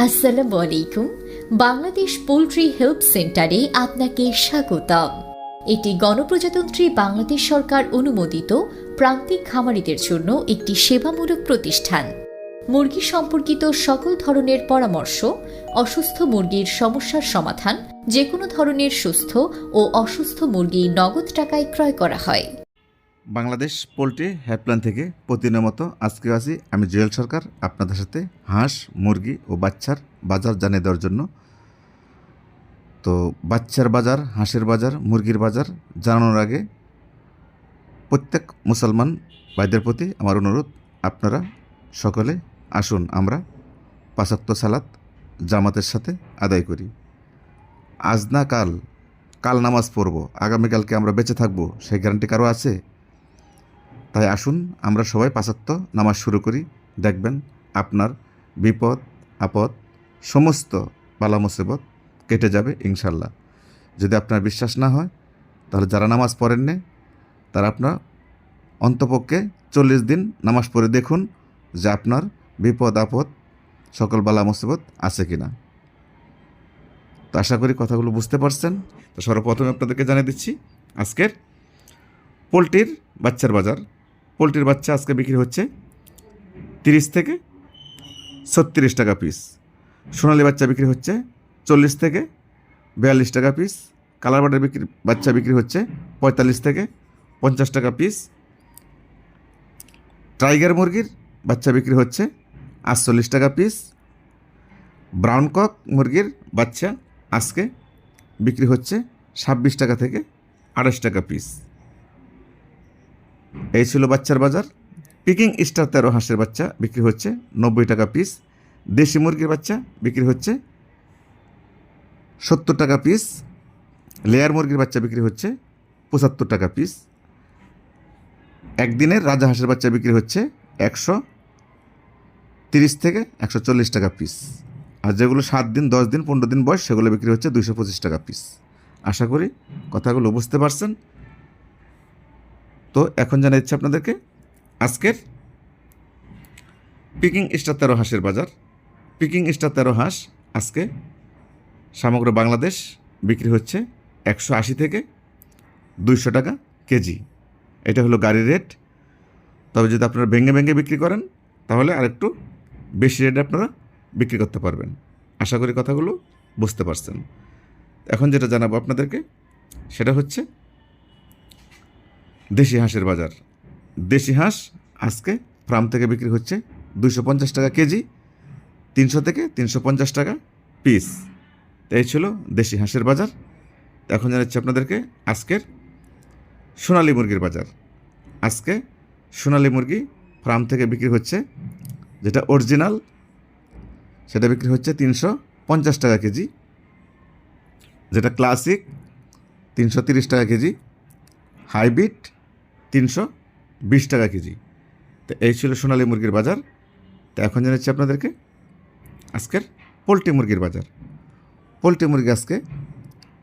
আসসালামু আলাইকুম। Bangladesh poultry help সেন্টারে আপনাকে স্বাগতম। এটি গণপ্রজাতন্ত্রী বাংলাদেশ সরকার অনুমোদিত প্রান্তিক খামারিদের জন্য একটি সেবামূলক প্রতিষ্ঠান। মুরগি সম্পর্কিত সকল ধরনের পরামর্শ, অসুস্থ মুরগির সমস্যার সমাধান, যে কোনো ধরনের সুস্থ ও অসুস্থ মুরগি নগদ টাকায় ক্রয় করা হয়। বাংলাদেশ পোলট্রি হেল্পলাইন থেকে প্রতিদিনের মতো আজকে আসি আমি জুয়েল সরকার আপনাদের সাথে হাঁস, মুরগি ও বাচ্চার বাজার জানিয়ে দেওয়ার জন্য। তো বাচ্চার বাজার, হাঁসের বাজার, মুরগির বাজার জানানোর আগে প্রত্যেক মুসলমান ভাইদের প্রতি আমার অনুরোধ, আপনারা সকলে আসুন আমরা 5 ওয়াক্ত সালাত জামাতের সাথে আদায় করি। আজ না কাল নামাজ পড়ব, আগামীকালকে আমরা বেঁচে থাকবো সেই গ্যারান্টি কারো আছে? তাই আসুন আমরা সবাই 5 ওয়াক্ত নামাজ শুরু করি। দেখবেন আপনার বিপদ আপদ সমস্ত বালা মুসিবত কেটে যাবে ইনশাল্লাহ। যদি আপনার বিশ্বাস না হয় তাহলে যারা নামাজ পড়েন না তারা আপনার অন্তপক্ষে 40 দিন নামাজ পড়ে দেখুন যে আপনার বিপদ আপদ সকল বালা মুসিবত আছে কিনা। তো আশা করি কথাগুলো বুঝতে পারছেন। তো সর্বপ্রথমে আপনাদেরকে জানিয়ে দিচ্ছি আজকের পোলট্রির বাচ্চার বাজার। পোলট্রির বাচ্চা আজকে বিক্রি হচ্ছে 30 থেকে 36 টাকা পিস। সোনালী বাচ্চা বিক্রি হচ্ছে 40 থেকে 42 টাকা পিস। কালার বাটের বাচ্চা বিক্রি হচ্ছে 45 থেকে 50 টাকা পিস। টাইগার মুরগির বাচ্চা বিক্রি হচ্ছে 48 টাকা পিস। ব্রাউন কক মুরগির বাচ্চা আজকে বিক্রি হচ্ছে 26 টাকা থেকে 28 টাকা পিস। এই ছিল বাচ্চার বাজার। পিকিং স্টার 13 হাঁসের বাচ্চা বিক্রি হচ্ছে 90 টাকা পিস। দেশি মুরগির বাচ্চা বিক্রি হচ্ছে 70 টাকা পিস। লেয়ার মুরগির বাচ্চা বিক্রি হচ্ছে 75 টাকা পিস। একদিনের রাজা হাঁসের বাচ্চা বিক্রি হচ্ছে 130 থেকে 140 টাকা পিস। আর যেগুলো 7 দিন, 10 দিন, 15 দিন বয়স সেগুলো বিক্রি হচ্ছে 225 টাকা পিস। আশা করি কথাগুলো বুঝতে পারছেন। তো এখন জানা যাচ্ছে আপনাদেরকে আজকের পিকিং স্টার 13 হাঁসের বাজার। পিকিং স্টার 13 হাঁস আজকে সমগ্র বাংলাদেশ বিক্রি হচ্ছে 180 থেকে 200 টাকা কেজি। এটা হলো গাড়ির রেট। তবে যদি আপনারা ভেঙে বিক্রি করেন তাহলে আরেকটু বেশি রেটে আপনারা বিক্রি করতে পারবেন। আশা করি কথাগুলো বুঝতে পারছেন। এখন যেটা জানাবো আপনাদেরকে সেটা হচ্ছে দেশি হাঁসের বাজার। দেশি হাঁস আজকে ফার্ম থেকে বিক্রি হচ্ছে 250 টাকা কেজি, 300 থেকে 350 টাকা পিস। এই ছিল দেশি হাঁসের বাজার। এখন জানাচ্ছি আপনাদেরকে আজকের সোনালী মুরগির বাজার। আজকে সোনালী মুরগি ফার্ম থেকে বিক্রি হচ্ছে, যেটা অরিজিনাল সেটা বিক্রি হচ্ছে 350 টাকা কেজি। যেটা ক্লাসিক 330 টাকা কেজি। হাইব্রিড 320 টাকা কেজি। তো এই ছিল সোনালী মুরগির বাজার। তো এখন জানাচ্ছি আপনাদেরকে আজকের পোলট্রি মুরগির বাজার। পোলট্রি মুরগি আজকে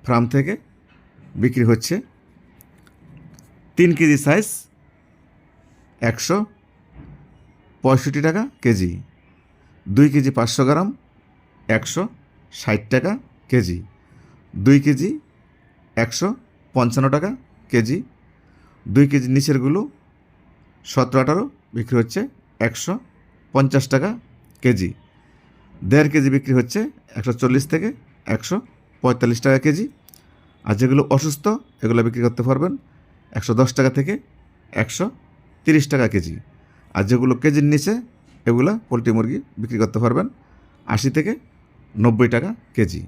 ফার্ম থেকে বিক্রি হচ্ছে 3 কেজি সাইজ 165 টাকা কেজি। 2 কেজি 500 গ্রাম 160 টাকা কেজি। 2 কেজি 155 টাকা কেজি। 2 কেজি নিচেরগুলো 17-18 বিক্রি হচ্ছে 150 টাকা কেজি। 1.5 কেজি বিক্রি হচ্ছে 140 থেকে 145 টাকা কেজি। আর যেগুলো অসুস্থ এগুলো বিক্রি করতে পারবেন 110 টাকা থেকে 130 টাকা কেজি। আর যেগুলো কেজির নিচে এগুলো পোলট্রি মুরগি বিক্রি করতে পারবেন 80 থেকে 90 টাকা কেজি।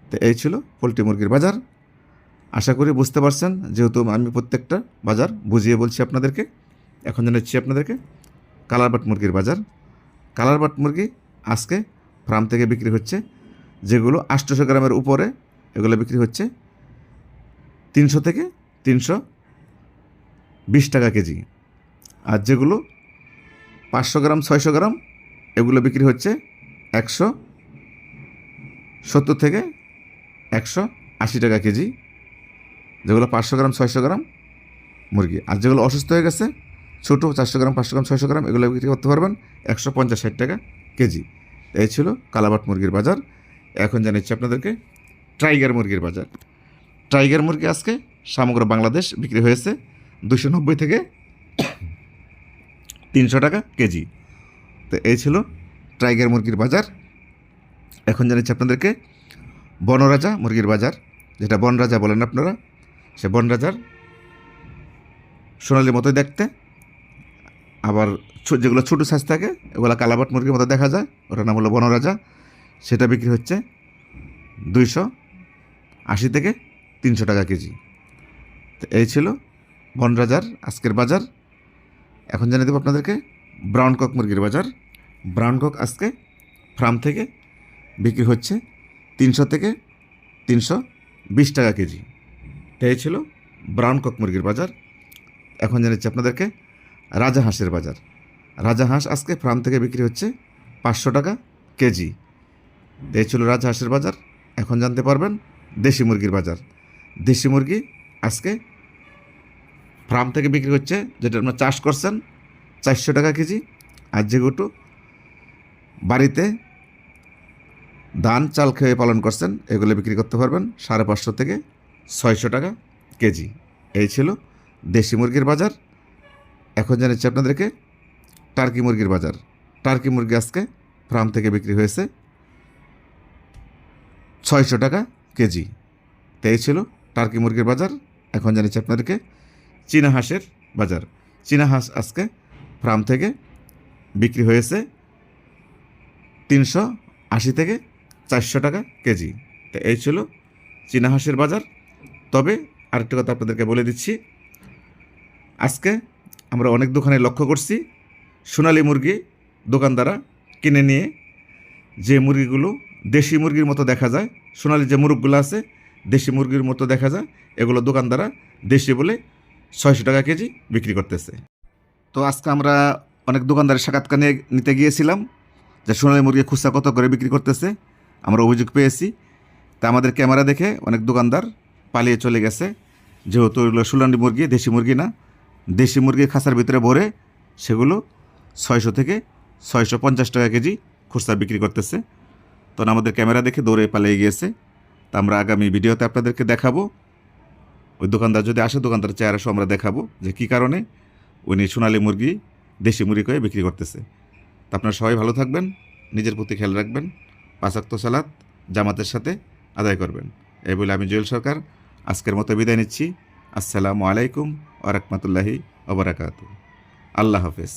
তো এই ছিল পোলট্রি মুরগির বাজার। আশা করি বুঝতে পারছেন, যেহেতু আমি প্রত্যেকটা বাজার বুঝিয়ে বলছি আপনাদেরকে। এখন জানাচ্ছি আপনাদেরকে কালার বাট মুরগির বাজার। কালার বাট মুরগি আজকে ফার্ম থেকে বিক্রি হচ্ছে, যেগুলো 800 গ্রামের উপরে এগুলো বিক্রি হচ্ছে 300 থেকে 320 টাকা কেজি। আর যেগুলো 500 গ্রাম 600 গ্রাম এগুলো বিক্রি হচ্ছে 170 থেকে 180 টাকা কেজি। যেগুলো 500 গ্রাম 600 গ্রাম মুরগি। আর যেগুলো অসুস্থ হয়ে গেছে ছোটো 400 গ্রাম 500 গ্রাম 600 গ্রাম এগুলো বিক্রি করতে পারবেন 150-60 টাকা কেজি। এই ছিল কালাবাট মুরগির বাজার। এখন জানাচ্ছি আপনাদেরকে টাইগার মুরগির বাজার। টাইগার মুরগি আজকে সমগ্র বাংলাদেশ বিক্রি হয়েছে 290 থেকে 300 টাকা কেজি। তো এই ছিল টাইগার মুরগির বাজার। এখন জানাচ্ছি আপনাদেরকে বনরাজা মুরগির বাজার, যেটা বনরাজা বলেন আপনারা, সে বনরাজার সোনালির মতোই দেখতে, আবার যেগুলো ছোটো সাইজ থাকে ওগুলো কালাবাট মুরগির মতো দেখা যায়, ওটার নাম হলো বনরাজা। সেটা বিক্রি হচ্ছে 280 থেকে 300 টাকা কেজি। তো এই ছিল বনরাজার আজকের বাজার। এখন জানিয়ে দেবো আপনাদেরকে ব্রাউন কক মুরগির বাজার। ব্রাউন কক আজকে ফার্ম থেকে বিক্রি হচ্ছে 300 থেকে 320 টাকা কেজি। এই ছিল ব্রাউন কক মুরগির বাজার। এখন জানাচ্ছি আপনাদেরকে রাজাহাঁসের বাজার। রাজাহাঁস আজকে ফার্ম থেকে বিক্রি হচ্ছে 500 টাকা কেজি। এই ছিল রাজাহাঁসের বাজার। এখন জানতে পারবেন দেশি মুরগির বাজার। দেশি মুরগি আজকে ফার্ম থেকে বিক্রি হচ্ছে, যেটা আপনারা চাষ করছেন, 400 টাকা কেজি। আর যেগুলো বাড়িতে ধান চাল খেয়ে পালন করছেন এগুলো বিক্রি করতে পারবেন 550 থেকে 600 টাকা কেজি। এই ছিল দেশি মুরগির বাজার। এখন জানাচ্ছি আপনাদেরকে টার্কি মুরগির বাজার। টার্কি মুরগি আজকে ফার্ম থেকে বিক্রি হয়েছে 600 টাকা কেজি। তো এই ছিল টার্কি মুরগির বাজার। এখন জানাচ্ছি আপনাদেরকে চীনা হাঁসের বাজার। চীনা হাঁস আজকে ফার্ম থেকে বিক্রি হয়েছে 380 থেকে 400 টাকা কেজি। তো এই ছিল চীনা হাঁসের বাজার। তবে আরেকটা কথা আপনাদেরকে বলে দিচ্ছি, আজকে আমরা অনেক দোকানে লক্ষ্য করছি সোনালী মুরগি দোকানদাররা কিনে নিয়ে, যে মুরগিগুলো দেশি মুরগির মতো দেখা যায়, সোনালী যে মুরগগুলো আছে দেশি মুরগির মতো দেখা যায়, এগুলো দোকানদাররা দেশি বলে 600 টাকা কেজি বিক্রি করতেছে। তো আজকে আমরা অনেক দোকানদারের সাক্ষাৎকার নিতে গিয়েছিলাম যে সোনালী মুরগি খুচরা কত করে বিক্রি করতেছে। আমরা অভিযোগ পেয়েছি, তা আমাদের ক্যামেরা দেখে অনেক দোকানদার পালিয়ে চলে গেছে, যেহেতু এগুলো সোনালী মুরগি, দেশি মুরগি না। দেশি মুরগি খাঁচার ভিতরে ভরে সেগুলো 600 থেকে 650 টাকা কেজি খুচরা বিক্রি করতেছে। তখন আমাদের ক্যামেরা দেখে দৌড়ে পালিয়ে গিয়েছে। তা আমরা আগামী ভিডিওতে আপনাদেরকে দেখাবো, ওই দোকানদার যদি আসে দোকানদার চেহারা সহ আমরা দেখাবো যে কী কারণে উনি সোনালী মুরগি দেশি মুরগি করে বিক্রি করতেছে। তা আপনারা সবাই ভালো থাকবেন, নিজের প্রতি খেয়াল রাখবেন, 5 ওয়াক্ত সালাত জামাতের সাথে আদায় করবেন। এই বলে আমি জুয়েল সরকার আজকের মতো বিদায় নিচ্ছি। আসসালামু আলাইকুম ওয়া রাহমাতুল্লাহি ওয়া বারাকাতুহু। আল্লাহ হাফেজ।